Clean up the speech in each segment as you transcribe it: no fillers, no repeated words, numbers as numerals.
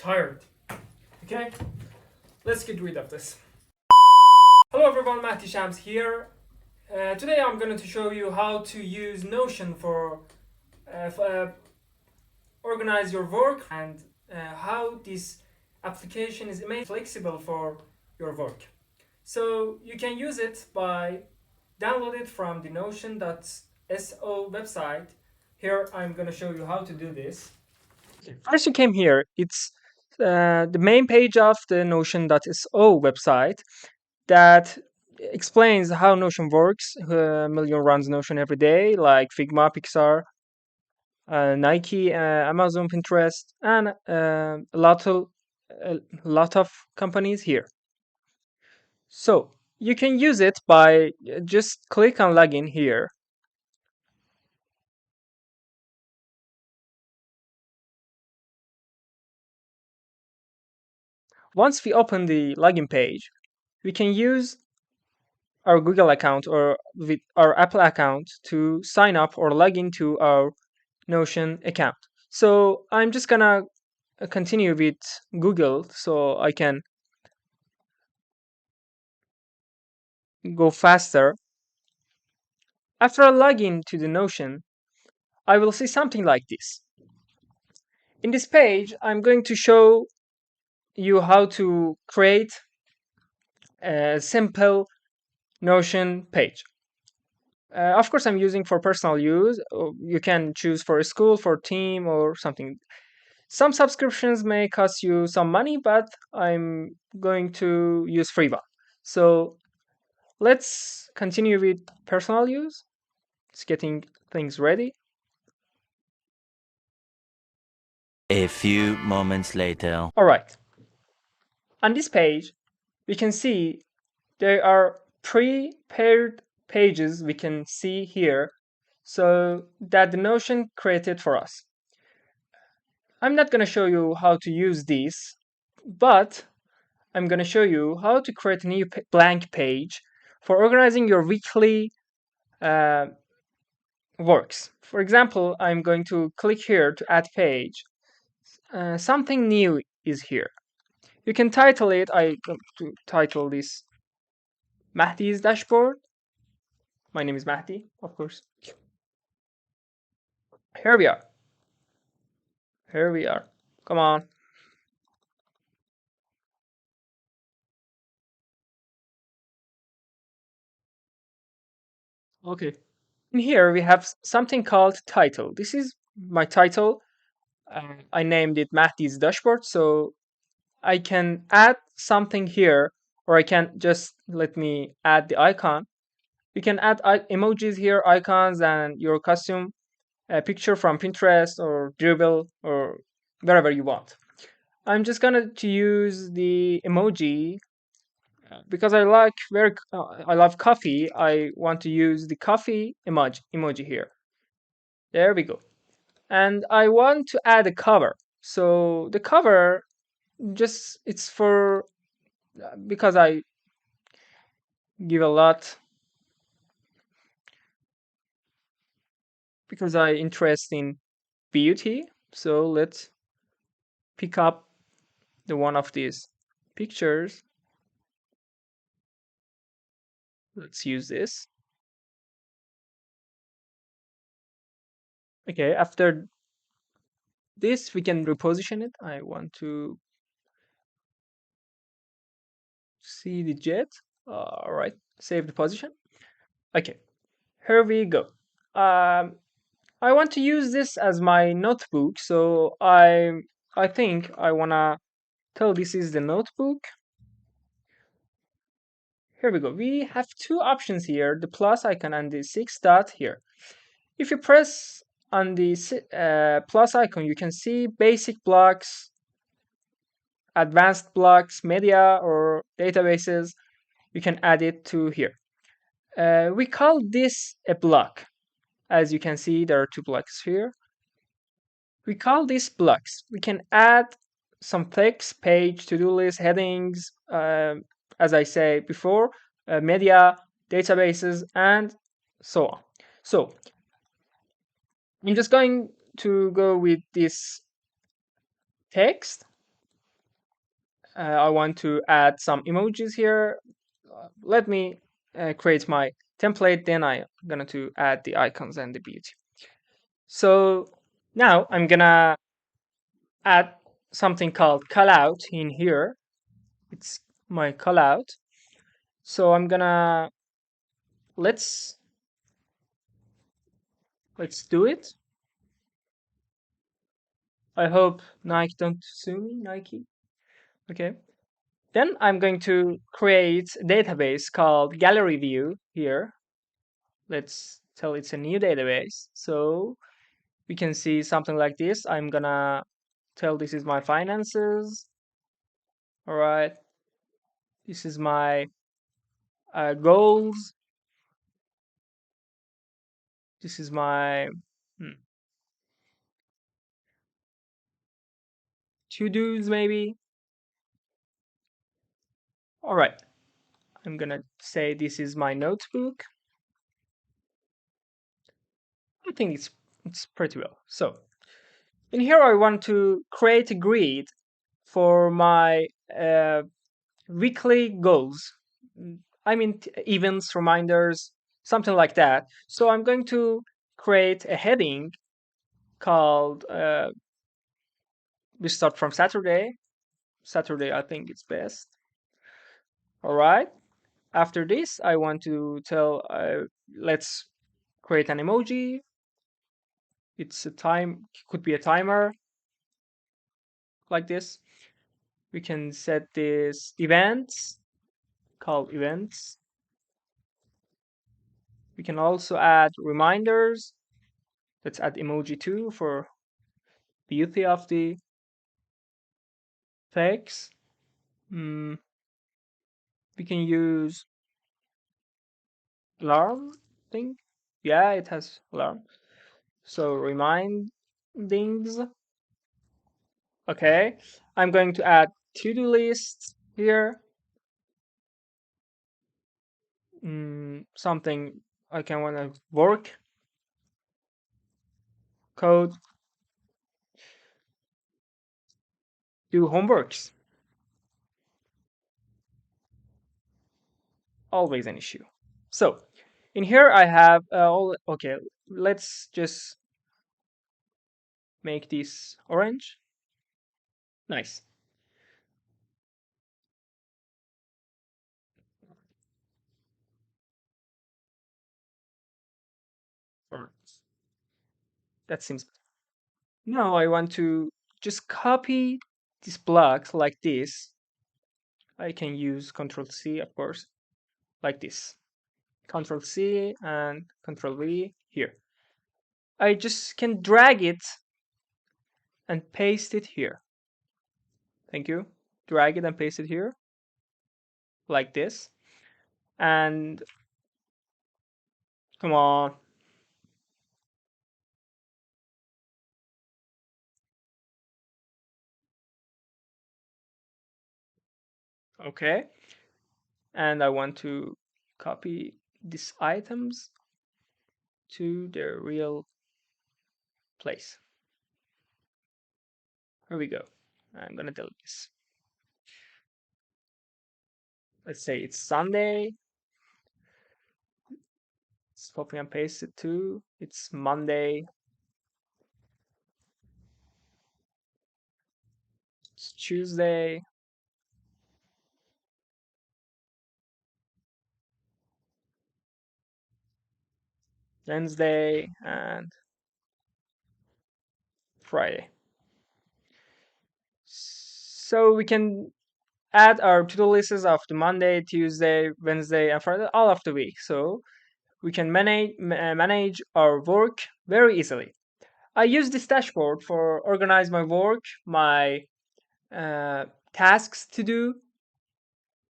tired. Okay, let's get rid of this. Hello everyone, Mahdi Shams here. Today I'm going to show you how to use Notion for organize your work and how this application is made flexible for your work. So you can use it by download it from the Notion.so website. Here I'm going to show you how to do this. First you came here, it's the main page of the Notion.so website that explains how Notion works. Million runs Notion every day, like Figma, Pixar, Nike, Amazon, Pinterest, and a lot of companies here. So you can use it by just click on login here. Once we open the login page, we can use our Google account or with our Apple account to sign up or log into our Notion account. So I'm just gonna continue with Google so I can go faster. After I log in to the Notion, I will see something like this. In this page, I'm going to show you how to create a simple Notion page. Of course, I'm using for personal use. You can choose for a school, for team, or something. Some subscriptions may cost you some money, but I'm going to use free one. So let's continue with personal use. It's getting things ready. A few moments later. All right. On this page, we can see there are pre-paired pages we can see here, so that the Notion created for us. I'm not going to show you how to use these, but I'm going to show you how to create a new blank page for organizing your weekly works. For example, I'm going to click here to add page. Something new is here. You can title it. I going to title this Mahdi's dashboard. My name is Mahdi, of course. Here we are. Here we are. Come on. Okay. In here we have something called title. This is my title. I named it Mahdi's dashboard, so I can add something here, or I can just let me add the icon. You can add emojis here, icons, and your custom picture from Pinterest or Dribble or wherever you want. I'm just gonna to use the emoji because I love coffee. I want to use the coffee emoji here. There we go. And I want to add a cover. So the cover just it's for because I give a lot because I interest in beauty. So let's pick up the one of these pictures. Let's use this. Okay, after this we can reposition it. I want to see the jet. All right, save the position. Okay, here we go. I want to use this as my notebook, so I think I wanna tell this is the notebook. Here we go. We have two options here: the plus icon and the six dot here. If you press on the plus icon, you can see basic blocks, advanced blocks, media, or databases. You can add it to here. We call this a block. As you can see, there are two blocks here. We call these blocks. We can add some text, page, to-do list, headings, as I say before, media, databases, and so on. So I'm just going to go with this text. I want to add some emojis here. Let me create my template, then I'm gonna to add the icons and the beauty. So now I'm gonna add something called callout in here. It's my callout. So I'm gonna let's let's do it. I hope Nike don't sue me, Nike. Okay. Then I'm going to create a database called gallery view here. Let's tell it's a new database. So we can see something like this. I'm gonna tell this is my finances. All right. This is my goals. This is my to dos, maybe. All right. I'm gonna say this is my notebook. I think it's pretty well. So in here, I want to create a grid for my weekly goals. I mean, events, reminders, something like that. So I'm going to create a heading called we start from Saturday. Saturday, I think it's best. All right. After this, I want to tell, let's create an emoji. It's a time, could be a timer like this. We can set this events, called events. We can also add reminders. Let's add emoji too for beauty of the text. We can use alarm thing. Yeah, it has alarm. So remindings. Okay. I'm going to add to-do lists here. Something I can want to work code, do homeworks. Always an issue. So in here I have all. Okay, let's just make this orange. Nice. Or that seems. Now I want to just copy these blocks like this. I can use Control C, of course, like this. Control C and Control V here. I just can drag it and paste it here. Thank you. Drag it and paste it here like this. And come on. Okay. And I want to copy these items to their real place. Here we go. I'm gonna delete this. Let's say it's Sunday. Let's copy and paste it too. It's Monday. It's Tuesday. Wednesday and Friday. So we can add our to-do lists of the Monday, Tuesday, Wednesday, and Friday, all of the week. So we can manage our work very easily. I use this dashboard for organize my work, my tasks to do,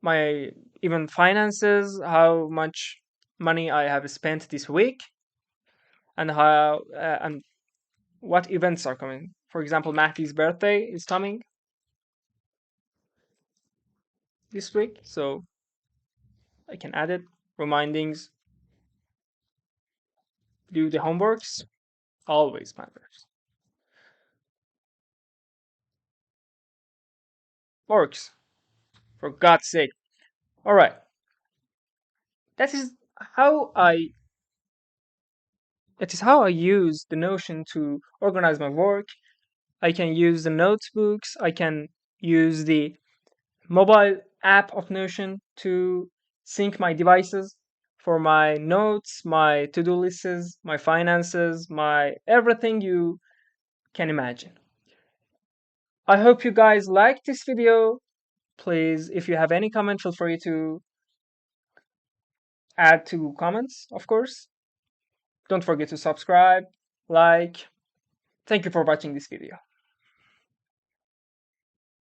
my even finances, how much money I have spent this week, and how and what events are coming. For example, Mahdi's birthday is coming this week, so I can add it. Remindings, do the homeworks, always matters. Works. For God's sake. All right. That is how I that is how I use the Notion to organize my work. I can use the notebooks. I can use the mobile app of Notion to sync my devices for my notes, my to-do lists, my finances, my everything you can imagine. I hope you guys liked this video. Please, if you have any comment, feel free to add to comments, of course. Don't forget to subscribe, like. Thank you for watching this video.